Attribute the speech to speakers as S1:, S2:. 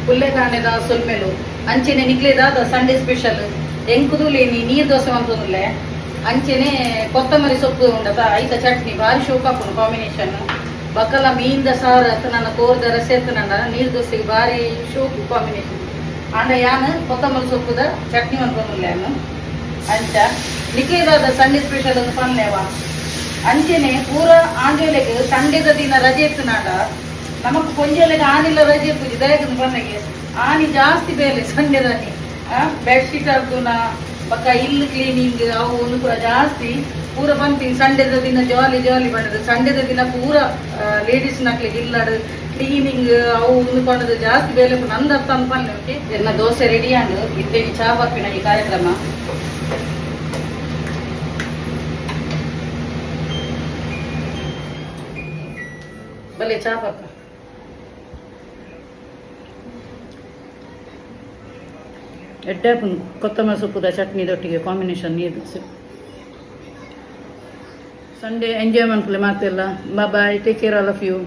S1: ಪುಲ್ಲೆಕಾಣೆದ ಸೊಲ್ಮೆಲು ಅಂಚೆನೆ ನಿಕ್ಲೆದಾದ Sunday special ಎಂಕುದು ಲೇನಿ ನೀರು ದೋಸೆ ಅಂತಂದ್ರೆ ಅಂಚೆನೆ ಕೊತ್ತಂಬರಿ ಸೊಪ್ಪು ಉಂಡದ ಐತ ಚಟ್ನಿ ಭಾರಿ ಶೋಕಾಪುಂಡು ಕಾಂಬಿನೇಷನ್ ಬಕ್ಕಲ ಮೀನ್ದ ಸಾರು ಅತ್ತ ನನ್ನ ಕೋರ್ದ ರಸೆ ಅತ್ತ ನನ್ನ ನೀರು ದೋಸೆಗೆ ಭಾರಿ ಶೋಕು ಕಾಂಬಿನೇಷನ್ ಆಂಡ ಯಾನು ಕೊತ್ತಂಬರಿ ಸೊಪ್ಪುದ ಚಟ್ನಿ ಅಂತಂದ್ರೆ ಅಂಚ ನಿಕ್ಲೆದಾದ ಸಂಡೇ ಸ್ಪೆಷಲ್ ಒಂದು ಪನ್ನೆವ ಅಂಚೆನೆ ಪೂರ ಆಂಜೋಲೆಗೆ ಸಂಡೇದ ದಿನ ರಜೆ ಇತ್ತು ನಾಡ ನಮಕ್ ಕೊಂಜೋಲೆಗೆ ಆನಿಲ್ಲ ರಜೆ ಪೂಜೆ ದಯಗನ್ ಬಂದಗೆ ಆನಿ ಜಾಸ್ತಿ ಬೇಲೆ ಸಂಡೇದಲ್ಲಿ ಬೆಡ್ಶೀಟ್ ಅರ್ದುನ ಪಕ್ಕ ಇಲ್ಲು ಕ್ಲೀನಿಂಗ್ ಅವು ಒಂದು ಕೂಡ ಜಾಸ್ತಿ ಪೂರ ಬಂತೀನಿ ಸಂಡೇದ ದಿನ ಜಾಲಿ ಜಾಲಿ ಬಂದದ್ದು ಸಂಡೇದ ದಿನ ಪೂರ ಲೇಡೀಸ್ ನಕ್ಲಿಗೆ ಇಲ್ಲಾಡು ಕ್ಲೀನಿಂಗ್ ಅವು ಉಂದ್ಕೊಂಡದ್ದು ಜಾಸ್ತಿ ಬೇಲೆ ನಂದು ಅರ್ಥ ಅನ್ಪಲ್ಲೆ ಎಲ್ಲ ದೋಸೆ ರೆಡಿ ಆಂಡು ಇದ್ದೇನೆ ಚಾ ಬರ್ಪಿನ ಈ ಕಾರ್ಯಕ್ರಮ ಬಲೆ ಚಾ ಪಕ್ಕ ಎಡ್ಡಾಪುನ್ ಕೊತ್ತಂಬರಿ ಸೊಪ್ಪುದ ಚಟ್ನಿದೊಟ್ಟಿಗೆ ಕಾಂಬಿನೇಷನ್ ನೀರು ದೋಸೆ ಸಂಡೇ ಎಂಜಾಯ್ ಮಾಡ್ಕೊಳ್ಳಿ ಮಾತೆಲ್ಲ bye take care all of you.